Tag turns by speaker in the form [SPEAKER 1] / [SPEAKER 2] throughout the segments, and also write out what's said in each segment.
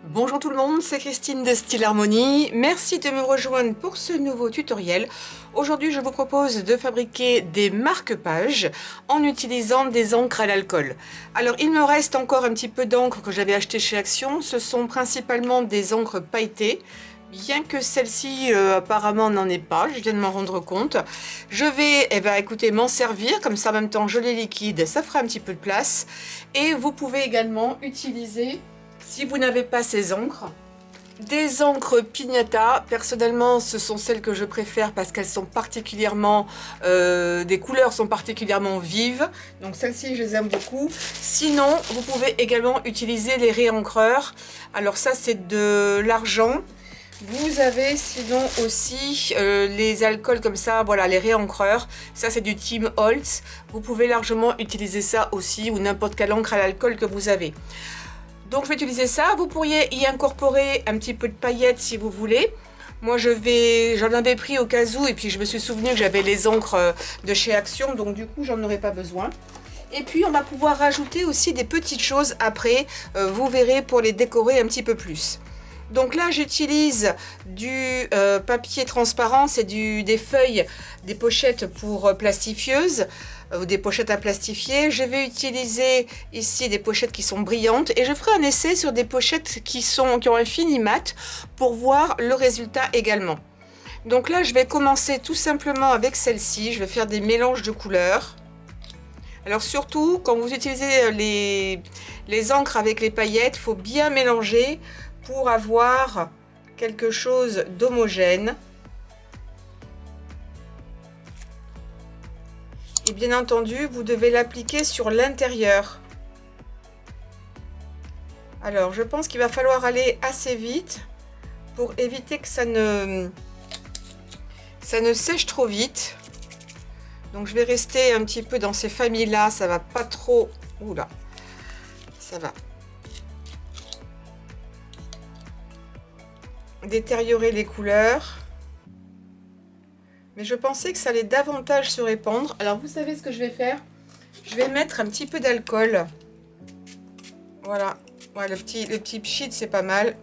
[SPEAKER 1] Bonjour tout le monde, c'est Christine de Style Harmonie. Merci de me rejoindre pour ce nouveau tutoriel. Aujourd'hui, je vous propose de fabriquer des marque-pages en utilisant des encres à l'alcool. Alors, il me reste encore un petit peu d'encre que j'avais acheté chez Action. Ce sont principalement des encres pailletées. Bien que celle-ci apparemment n'en est pas, je viens de m'en rendre compte. Je vais, écoutez, m'en servir, comme ça en même temps je les liquide, ça fera un petit peu de place. Et vous pouvez également utiliser, si vous n'avez pas ces encres, des encres Pignata. Personnellement, ce sont celles que je préfère parce qu'elles sont particulièrement, des couleurs sont particulièrement vives. Donc celles-ci, je les aime beaucoup. Sinon, vous pouvez également utiliser les réencreurs. Alors ça, c'est de l'argent. Vous avez sinon aussi les alcools comme ça, voilà, les réencreurs. Ça, c'est du Tim Holtz. Vous pouvez largement utiliser ça aussi, ou n'importe quelle encre à l'alcool que vous avez. Donc, je vais utiliser ça. Vous pourriez y incorporer un petit peu de paillettes si vous voulez. Moi, j'en avais pris au cas où, et puis je me suis souvenu que j'avais les encres de chez Action, donc du coup, j'en aurais pas besoin. Et puis, on va pouvoir rajouter aussi des petites choses après, vous verrez, pour les décorer un petit peu plus. Donc là, j'utilise du papier transparent, c'est des feuilles, des pochettes pour plastifieuses, ou des pochettes à plastifier. Je vais utiliser ici des pochettes qui sont brillantes et je ferai un essai sur des pochettes qui ont un fini mat pour voir le résultat également. Donc là, je vais commencer tout simplement avec celle-ci. Je vais faire des mélanges de couleurs. Alors surtout, quand vous utilisez les encres avec les paillettes, il faut bien mélanger pour avoir quelque chose d'homogène. Et bien entendu, vous devez l'appliquer sur l'intérieur. Alors, je pense qu'il va falloir aller assez vite pour éviter que ça ne sèche trop vite. Donc, je vais rester un petit peu dans ces familles-là. Ça va pas trop... Oula, ça va détériorer les couleurs. Mais je pensais que ça allait davantage se répandre. Alors, vous savez ce que je vais faire? Je vais mettre un petit peu d'alcool. Voilà. Ouais, le petit pchit, c'est pas mal.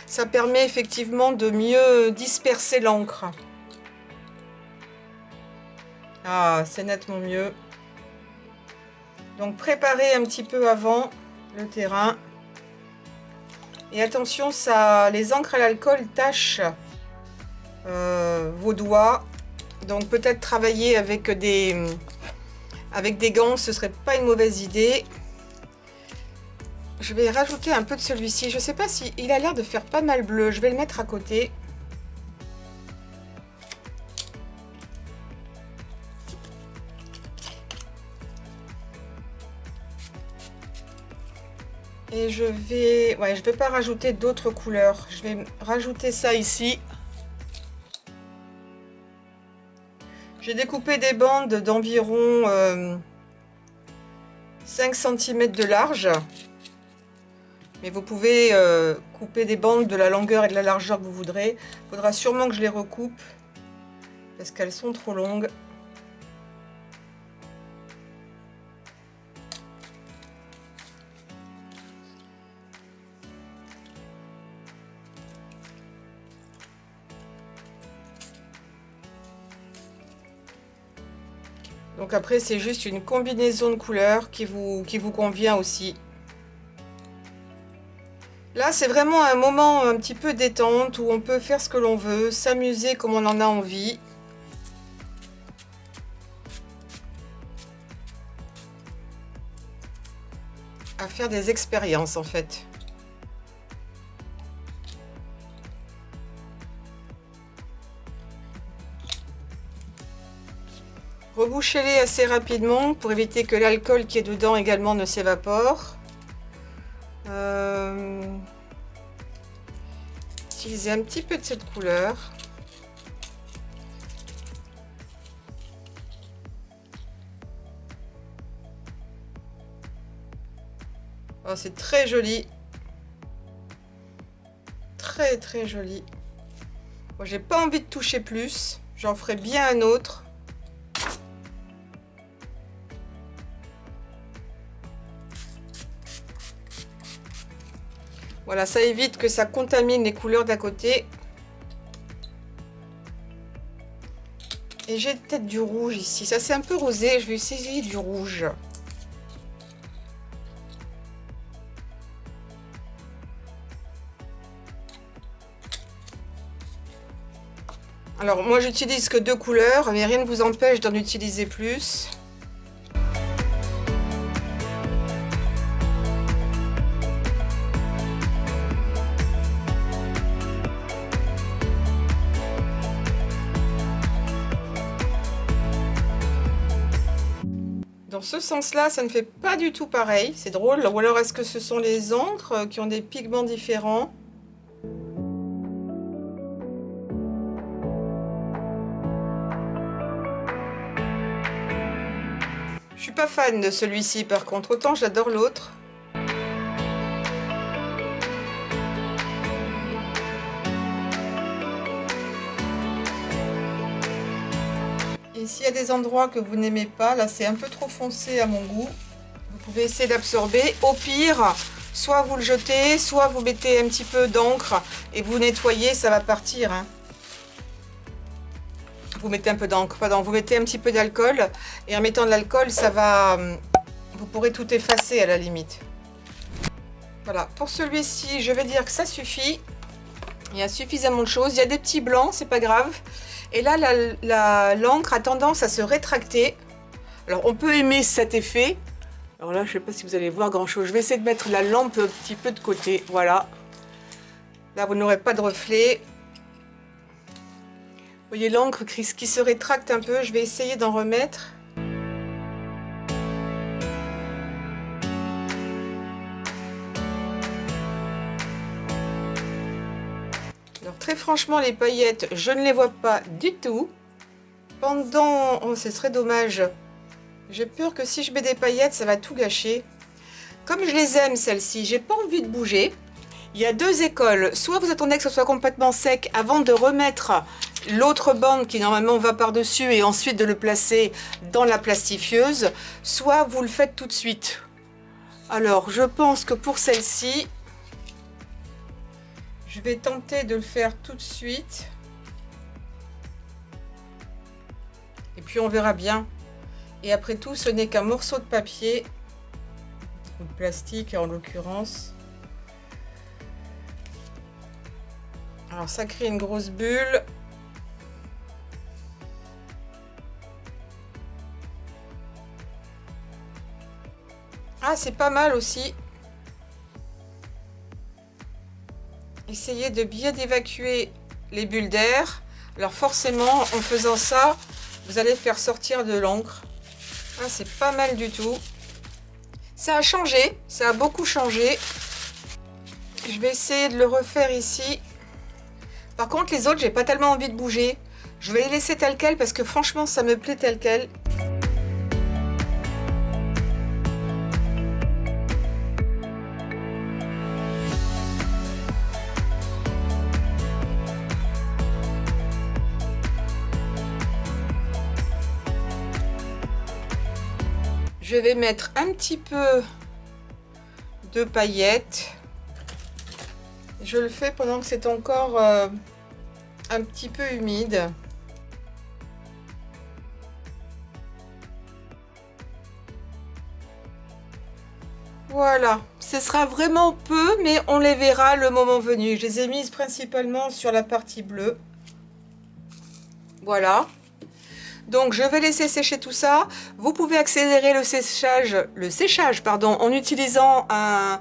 [SPEAKER 1] Ça permet effectivement de mieux disperser l'encre. Ah, c'est nettement mieux. Donc, préparez un petit peu avant le terrain. Et attention, les encres à l'alcool tachent vos doigts. Donc, peut-être travailler avec des gants, ce serait pas une mauvaise idée. Je vais rajouter un peu de celui-ci. Je sais pas si il a l'air de faire pas mal bleu. Je vais le mettre à côté. Et je vais pas rajouter d'autres couleurs. Je vais rajouter ça ici. J'ai découpé des bandes d'environ 5 cm de large. Mais vous pouvez couper des bandes de la longueur et de la largeur que vous voudrez. Il faudra sûrement que je les recoupe parce qu'elles sont trop longues. Donc après, c'est juste une combinaison de couleurs qui vous convient aussi. Là, c'est vraiment un moment un petit peu détente où on peut faire ce que l'on veut, s'amuser comme on en a envie. À faire des expériences en fait. Rebouchez-les assez rapidement pour éviter que l'alcool qui est dedans également ne s'évapore. Utilisez un petit peu de cette couleur. Oh, c'est très joli. Très très joli. Moi, j'ai pas envie de toucher plus. J'en ferai bien un autre. Voilà, ça évite que ça contamine les couleurs d'à côté. Et j'ai peut-être du rouge ici. Ça c'est un peu rosé, je vais essayer du rouge. Alors moi j'utilise que 2 couleurs, mais rien ne vous empêche d'en utiliser plus. Dans ce sens-là, ça ne fait pas du tout pareil, c'est drôle. Ou alors est-ce que ce sont les encres qui ont des pigments différents? Je suis pas fan de celui-ci par contre, autant j'adore l'autre. Et s'il y a des endroits que vous n'aimez pas, là c'est un peu trop foncé à mon goût, vous pouvez essayer d'absorber. Au pire, soit vous le jetez, soit vous mettez un petit peu d'encre et vous nettoyez, ça va partir. Hein. Vous mettez un peu d'encre, pardon, vous mettez un petit peu d'alcool et en mettant de l'alcool, ça va, vous pourrez tout effacer à la limite. Voilà, pour celui-ci, je vais dire que ça suffit. Il y a suffisamment de choses. Il y a des petits blancs, c'est pas grave. Et là, l'encre a tendance à se rétracter. Alors, on peut aimer cet effet. Alors là, je sais pas si vous allez voir grand-chose. Je vais essayer de mettre la lampe un petit peu de côté. Voilà. Là, vous n'aurez pas de reflet. Vous voyez l'encre qui se rétracte un peu. Je vais essayer d'en remettre. Alors très franchement, les paillettes, je ne les vois pas du tout. Pendant... Oh, ce serait dommage. J'ai peur que si je mets des paillettes, ça va tout gâcher. Comme je les aime, celles-ci, j'ai pas envie de bouger. Il y a 2 écoles. Soit vous attendez que ce soit complètement sec avant de remettre l'autre bande qui normalement va par-dessus et ensuite de le placer dans la plastifieuse. Soit vous le faites tout de suite. Alors, je pense que pour celle-ci, je vais tenter de le faire tout de suite. Et puis on verra bien. Et après tout, ce n'est qu'un morceau de papier, ou de plastique en l'occurrence. Alors ça crée une grosse bulle. Ah, c'est pas mal aussi. Essayez de bien évacuer les bulles d'air. Alors forcément, en faisant ça, vous allez faire sortir de l'encre. Ah, c'est pas mal du tout. Ça a changé, ça a beaucoup changé. Je vais essayer de le refaire ici. Par contre, les autres, j'ai pas tellement envie de bouger. Je vais les laisser telles quelles parce que franchement, ça me plaît telles quelles. Je vais mettre un petit peu de paillettes. Je le fais pendant que c'est encore un petit peu humide. Voilà, ce sera vraiment peu, mais on les verra le moment venu. Je les ai mises principalement sur la partie bleue. Voilà. Donc je vais laisser sécher tout ça. Vous pouvez accélérer le séchage, pardon, en utilisant un...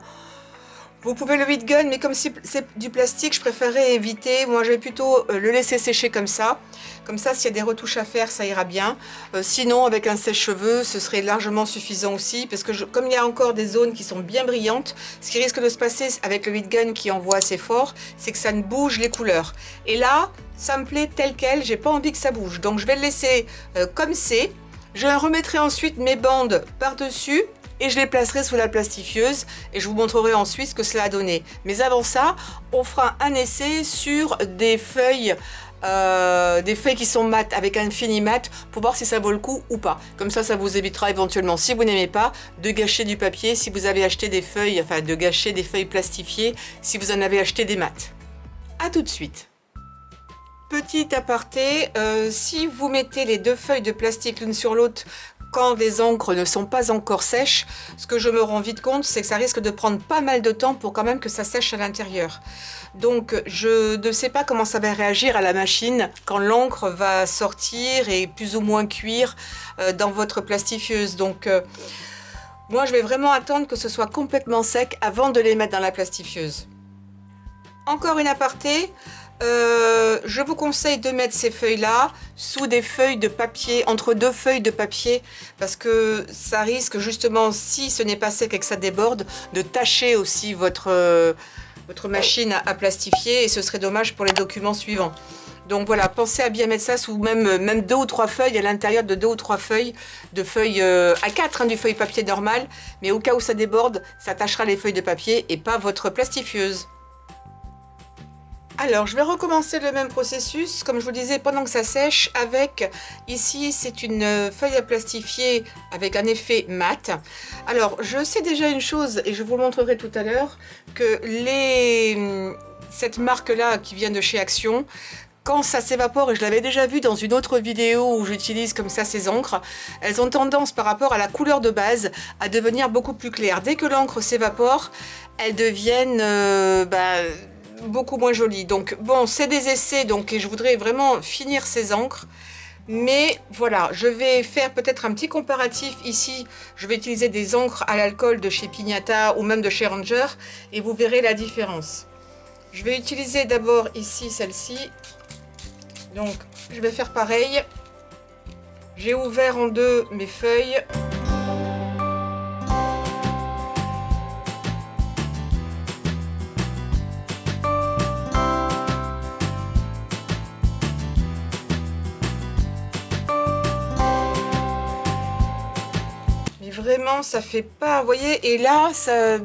[SPEAKER 1] Vous pouvez le heat gun, mais comme c'est du plastique, je préférais éviter. Moi, je vais plutôt le laisser sécher comme ça. Comme ça, s'il y a des retouches à faire, ça ira bien. Sinon, avec un sèche-cheveux, ce serait largement suffisant aussi. Parce que comme il y a encore des zones qui sont bien brillantes, ce qui risque de se passer avec le heat gun qui envoie assez fort, c'est que ça ne bouge les couleurs. Et là, ça me plaît tel quel, j'ai pas envie que ça bouge. Donc, je vais le laisser comme c'est. Je remettrai ensuite mes bandes par-dessus. Et je les placerai sous la plastifieuse et je vous montrerai ensuite ce que cela a donné. Mais avant ça, on fera un essai sur des feuilles des feuilles qui sont mates avec un fini mat pour voir si ça vaut le coup ou pas. Comme ça vous évitera éventuellement, si vous n'aimez pas, de gâcher du papier si vous avez acheté des feuilles, enfin de gâcher des feuilles plastifiées si vous en avez acheté des mates. A tout de suite. Petit aparté, si vous mettez les deux feuilles de plastique l'une sur l'autre quand les encres ne sont pas encore sèches, ce que je me rends vite compte, c'est que ça risque de prendre pas mal de temps pour quand même que ça sèche à l'intérieur. Donc je ne sais pas comment ça va réagir à la machine quand l'encre va sortir et plus ou moins cuire dans votre plastifieuse. Donc moi je vais vraiment attendre que ce soit complètement sec avant de les mettre dans la plastifieuse. Encore une aparté. Je vous conseille de mettre ces feuilles-là sous des feuilles de papier, entre deux feuilles de papier, parce que ça risque justement, si ce n'est pas sec et que ça déborde, de tacher aussi votre machine à plastifier, et ce serait dommage pour les documents suivants. Donc voilà, pensez à bien mettre ça sous même 2 ou 3 feuilles, à l'intérieur de 2 ou 3 feuilles, de feuilles A4, hein, du feuille papier normal, mais au cas où ça déborde, ça tachera les feuilles de papier et pas votre plastifieuse. Alors, je vais recommencer le même processus, comme je vous disais, pendant que ça sèche, avec, ici, c'est une feuille à plastifier avec un effet mat. Alors, je sais déjà une chose, et je vous le montrerai tout à l'heure, que cette marque-là, qui vient de chez Action, quand ça s'évapore, et je l'avais déjà vu dans une autre vidéo où j'utilise comme ça ces encres, elles ont tendance par rapport à la couleur de base à devenir beaucoup plus claires. Dès que l'encre s'évapore, elles deviennent beaucoup moins jolies. Donc bon, c'est des essais, donc et je voudrais vraiment finir ces encres. Mais voilà, je vais faire peut-être un petit comparatif ici. Je vais utiliser des encres à l'alcool de chez Pignata ou même de chez Ranger et vous verrez la différence. Je vais utiliser d'abord ici celle-ci. Donc je vais faire pareil. J'ai ouvert en deux mes feuilles. Vraiment, ça fait pas, vous voyez, et là, ça,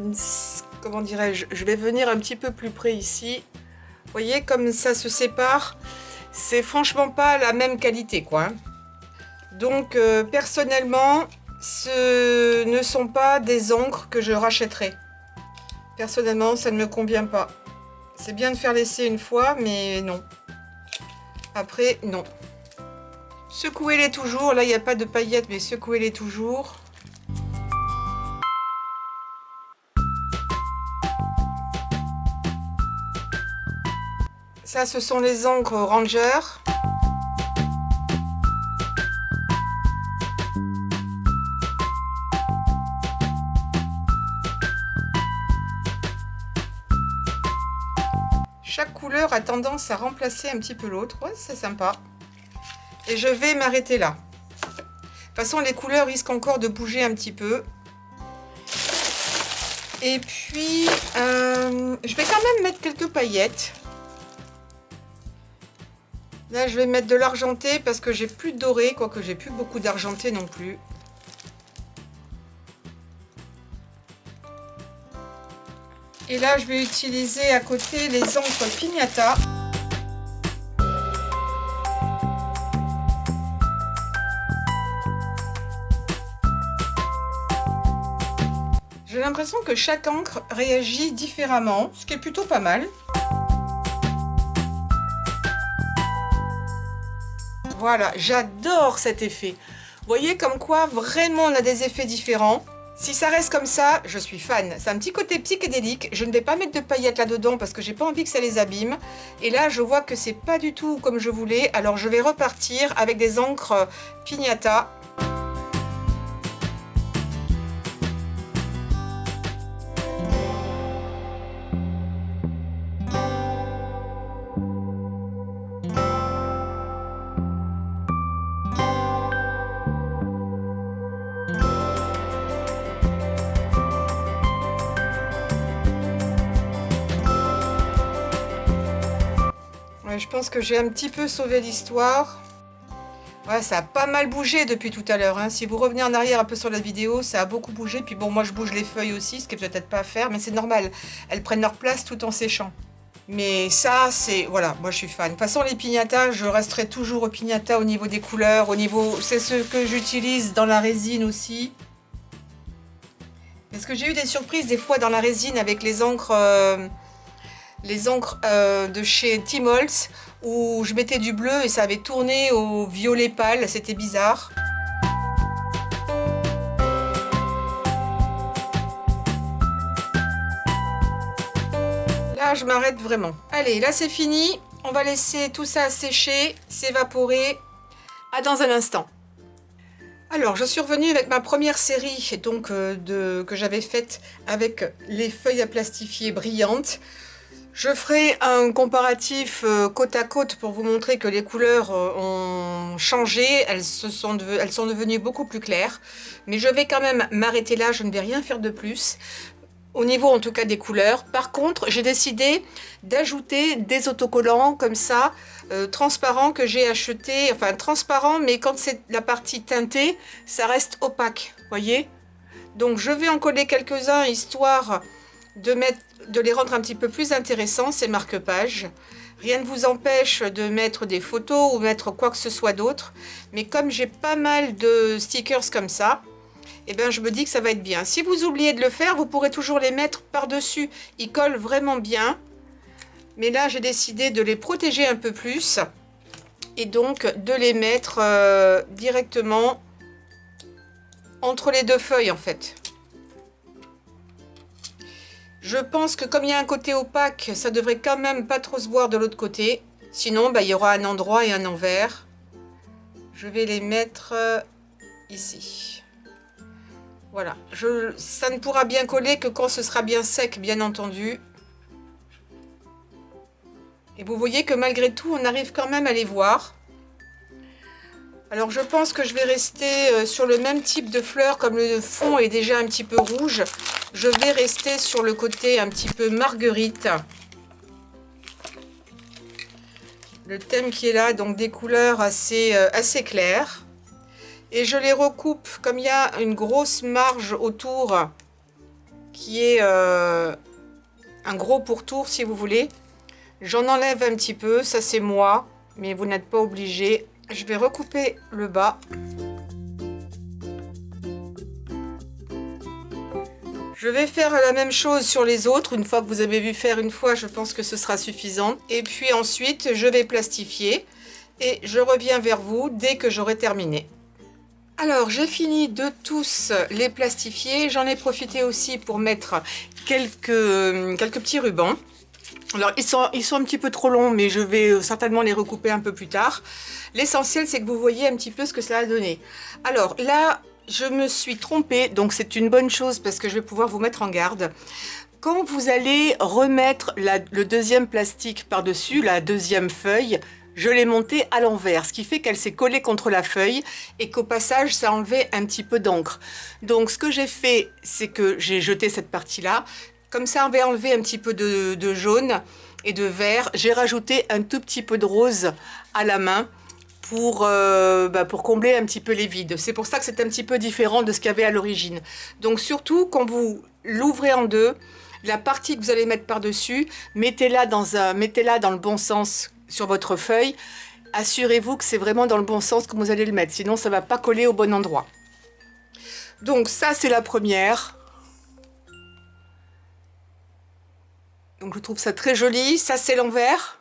[SPEAKER 1] comment dirais-je, je vais venir un petit peu plus près ici. Vous voyez, comme ça se sépare, c'est franchement pas la même qualité, quoi. Donc, personnellement, ce ne sont pas des encres que je rachèterai. Personnellement, ça ne me convient pas. C'est bien de faire l'essai une fois, mais non. Après, non. Secouez-les toujours. Là, il n'y a pas de paillettes, mais secouez-les toujours. Ça, ce sont les encres Ranger. Chaque couleur a tendance à remplacer un petit peu l'autre. Ouais, c'est sympa. Et je vais m'arrêter là. De toute façon, les couleurs risquent encore de bouger un petit peu. Et puis, je vais quand même mettre quelques paillettes. Là, je vais mettre de l'argenté parce que j'ai plus de doré, quoique j'ai plus beaucoup d'argenté non plus. Et là, je vais utiliser à côté les encres Pignata. J'ai l'impression que chaque encre réagit différemment, ce qui est plutôt pas mal. Voilà, j'adore cet effet. Vous voyez comme quoi vraiment on a des effets différents. Si ça reste comme ça, je suis fan. C'est un petit côté psychédélique. Je ne vais pas mettre de paillettes là-dedans parce que j'ai pas envie que ça les abîme. Et là, je vois que c'est pas du tout comme je voulais. Alors je vais repartir avec des encres Pignata. Je pense que j'ai un petit peu sauvé l'histoire. Ouais, ça a pas mal bougé depuis tout à l'heure. Hein. Si vous revenez en arrière un peu sur la vidéo, ça a beaucoup bougé. Puis bon, moi je bouge les feuilles aussi, ce qui est peut-être pas à faire, mais c'est normal. Elles prennent leur place tout en séchant. Mais ça, c'est... Voilà, moi je suis fan. De toute façon, les piñatas, je resterai toujours au piñata au niveau des couleurs, au niveau... C'est ce que j'utilise dans la résine aussi. Parce que j'ai eu des surprises des fois dans la résine avec les encres de chez Tim Holtz, où je mettais du bleu et ça avait tourné au violet pâle, c'était bizarre. Là, je m'arrête vraiment. Allez, là c'est fini. On va laisser tout ça sécher, s'évaporer. À dans un instant. Alors, je suis revenue avec ma première série donc, que j'avais faite avec les feuilles à plastifier brillantes. Je ferai un comparatif côte à côte pour vous montrer que les couleurs ont changé. Elles sont devenues beaucoup plus claires. Mais je vais quand même m'arrêter là, je ne vais rien faire de plus. Au niveau en tout cas des couleurs. Par contre, j'ai décidé d'ajouter des autocollants comme ça, transparents, que j'ai acheté. Enfin transparents, mais quand c'est la partie teintée, ça reste opaque, voyez. Donc je vais en coller quelques-uns histoire de les rendre un petit peu plus intéressants, ces marque-pages. Rien ne vous empêche de mettre des photos ou mettre quoi que ce soit d'autre. Mais comme j'ai pas mal de stickers comme ça, et bien je me dis que ça va être bien. Si vous oubliez de le faire, vous pourrez toujours les mettre par-dessus. Ils collent vraiment bien. Mais là, j'ai décidé de les protéger un peu plus. Et donc de les mettre directement entre les deux feuilles en fait. Je pense que comme il y a un côté opaque, ça devrait quand même pas trop se voir de l'autre côté. Sinon, il y aura un endroit et un envers. Je vais les mettre ici. Voilà, ça ne pourra bien coller que quand ce sera bien sec, bien entendu. Et vous voyez que malgré tout, on arrive quand même à les voir. Alors je pense que je vais rester sur le même type de fleurs, comme le fond est déjà un petit peu rouge. Je vais rester sur le côté un petit peu marguerite. Le thème qui est là, donc des couleurs assez claires. Et je les recoupe, comme il y a une grosse marge autour, qui est un gros pourtour si vous voulez. J'en enlève un petit peu, ça c'est moi, mais vous n'êtes pas obligé. Je vais recouper le bas. Je vais faire la même chose sur les autres. Une fois que vous avez vu faire une fois, je pense que ce sera suffisant. Et puis ensuite, je vais plastifier et je reviens vers vous dès que j'aurai terminé. Alors, j'ai fini de tous les plastifier. J'en ai profité aussi pour mettre quelques petits rubans. Alors, ils sont un petit peu trop longs, mais je vais certainement les recouper un peu plus tard. L'essentiel, c'est que vous voyez un petit peu ce que ça a donné. Alors, là, je me suis trompée, donc c'est une bonne chose parce que je vais pouvoir vous mettre en garde. Quand vous allez remettre le deuxième plastique par-dessus, la deuxième feuille, je l'ai montée à l'envers, ce qui fait qu'elle s'est collée contre la feuille et qu'au passage, ça a enlevé un petit peu d'encre. Donc, ce que j'ai fait, c'est que j'ai jeté cette partie-là. Comme ça, on va enlever un petit peu de jaune et de vert. J'ai rajouté un tout petit peu de rose à la main pour combler un petit peu les vides. C'est pour ça que c'est un petit peu différent de ce qu'il y avait à l'origine. Donc, surtout, quand vous l'ouvrez en deux, la partie que vous allez mettre par-dessus, mettez-la dans le bon sens sur votre feuille. Assurez-vous que c'est vraiment dans le bon sens que vous allez le mettre, sinon ça ne va pas coller au bon endroit. Donc ça c'est la première. Donc je trouve ça très joli. Ça c'est l'envers.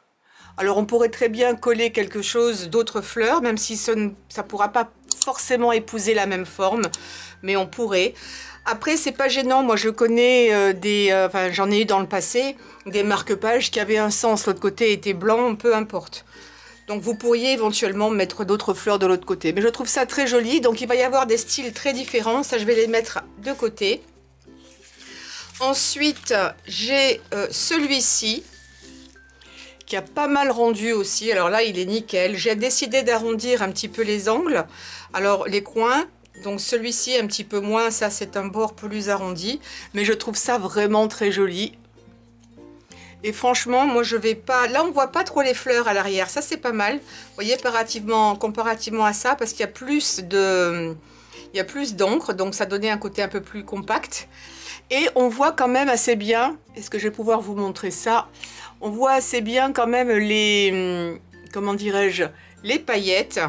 [SPEAKER 1] Alors on pourrait très bien coller quelque chose d'autres fleurs, même si ça ne pourra pas forcément épouser la même forme, mais on pourrait. Après, c'est pas gênant. Moi, je connais j'en ai eu dans le passé, des marque-pages qui avaient un sens. L'autre côté était blanc, peu importe. Donc, vous pourriez éventuellement mettre d'autres fleurs de l'autre côté. Mais je trouve ça très joli. Donc, il va y avoir des styles très différents. Ça, je vais les mettre de côté. Ensuite, j'ai celui-ci qui a pas mal rendu aussi. Alors là, il est nickel. J'ai décidé d'arrondir un petit peu les angles. Alors, les coins... Donc celui-ci un petit peu moins, ça c'est un bord plus arrondi, mais je trouve ça vraiment très joli. Et franchement, moi je vais pas... Là on voit pas trop les fleurs à l'arrière, ça c'est pas mal. Vous voyez, comparativement à ça, parce qu'il y a plus d'encre, donc ça donnait un côté un peu plus compact. Et on voit quand même assez bien, est-ce que je vais pouvoir vous montrer ça? On voit assez bien quand même les, comment dirais-je, les paillettes.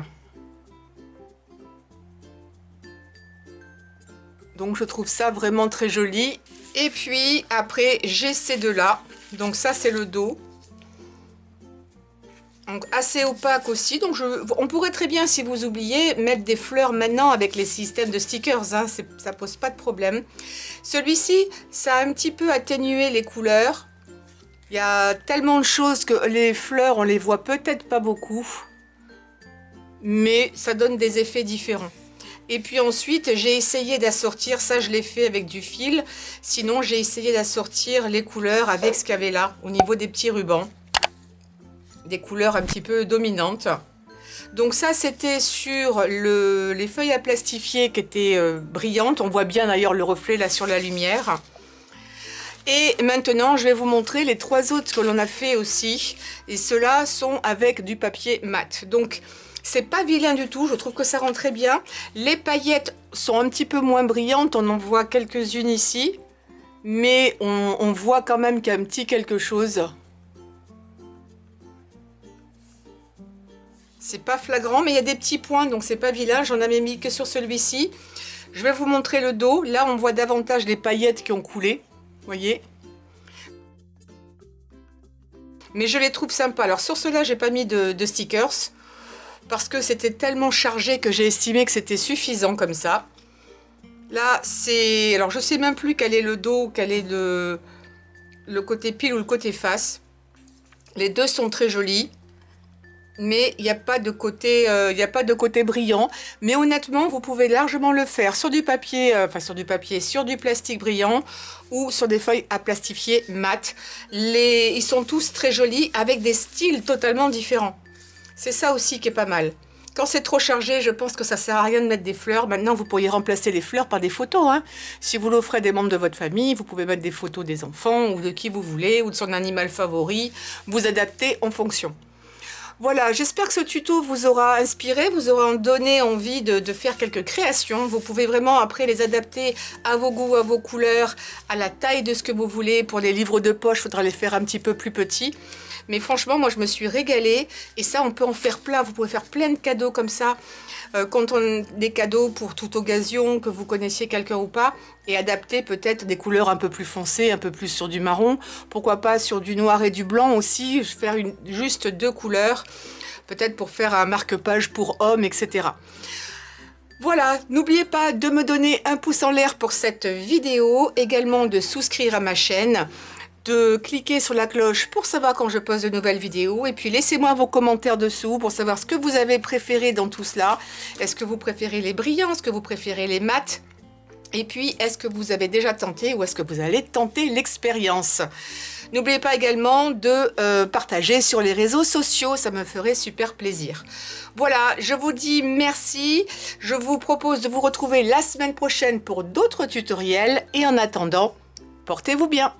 [SPEAKER 1] Donc je trouve ça vraiment très joli. Et puis après j'ai ces deux-là. Donc ça c'est le dos. Donc assez opaque aussi. Donc on pourrait très bien, si vous oubliez, mettre des fleurs maintenant avec les systèmes de stickers. Hein, ça pose pas de problème. Celui-ci, ça a un petit peu atténué les couleurs. Il y a tellement de choses que les fleurs, on les voit peut-être pas beaucoup. Mais ça donne des effets différents. Et puis ensuite, j'ai essayé d'assortir, ça je l'ai fait avec du fil. Sinon, j'ai essayé d'assortir les couleurs avec ce qu'il y avait là, au niveau des petits rubans. Des couleurs un petit peu dominantes. Donc ça, c'était sur les feuilles à plastifier qui étaient brillantes. On voit bien d'ailleurs le reflet là sur la lumière. Et maintenant, je vais vous montrer les trois autres que l'on a fait aussi. Et ceux-là sont avec du papier mat. Donc, c'est pas vilain du tout, je trouve que ça rend très bien. Les paillettes sont un petit peu moins brillantes, on en voit quelques-unes ici. Mais on voit quand même qu'il y a un petit quelque chose. C'est pas flagrant, mais il y a des petits points, donc c'est pas vilain. J'en avais mis que sur celui-ci. Je vais vous montrer le dos. Là, on voit davantage les paillettes qui ont coulé. Vous voyez? Mais je les trouve sympas. Alors sur ceux-là, j'ai pas mis de stickers. Parce que c'était tellement chargé que j'ai estimé que c'était suffisant comme ça. Là, c'est... Alors, je sais même plus quel est le dos, quel est le côté pile ou le côté face. Les deux sont très jolis. Mais il n'y a pas de côté, brillant. Mais honnêtement, vous pouvez largement le faire sur du papier, sur du plastique brillant ou sur des feuilles à plastifier mat. Ils sont tous très jolis avec des styles totalement différents. C'est ça aussi qui est pas mal. Quand c'est trop chargé, je pense que ça sert à rien de mettre des fleurs. Maintenant, vous pourriez remplacer les fleurs par des photos. Hein. Si vous l'offrez à des membres de votre famille, vous pouvez mettre des photos des enfants ou de qui vous voulez ou de son animal favori. Vous adaptez en fonction. Voilà, j'espère que ce tuto vous aura inspiré, vous aura donné envie de faire quelques créations. Vous pouvez vraiment après les adapter à vos goûts, à vos couleurs, à la taille de ce que vous voulez. Pour les livres de poche, il faudra les faire un petit peu plus petits. Mais franchement, moi, je me suis régalée. Et ça, on peut en faire plein. Vous pouvez faire plein de cadeaux comme ça. Quand on a des cadeaux pour toute occasion, que vous connaissiez quelqu'un ou pas. Et adapter peut-être des couleurs un peu plus foncées, un peu plus sur du marron. Pourquoi pas sur du noir et du blanc aussi. Faire juste deux couleurs. Peut-être pour faire un marque-page pour hommes, etc. Voilà, n'oubliez pas de me donner un pouce en l'air pour cette vidéo. Également de souscrire à ma chaîne. De cliquer sur la cloche pour savoir quand je poste de nouvelles vidéos. Et puis laissez-moi vos commentaires dessous pour savoir ce que vous avez préféré dans tout cela. Est-ce que vous préférez les brillants? Est-ce que vous préférez les mats? Et puis, est-ce que vous avez déjà tenté ou est-ce que vous allez tenter l'expérience? N'oubliez pas également de partager sur les réseaux sociaux, ça me ferait super plaisir. Voilà, je vous dis merci. Je vous propose de vous retrouver la semaine prochaine pour d'autres tutoriels. Et en attendant, portez-vous bien.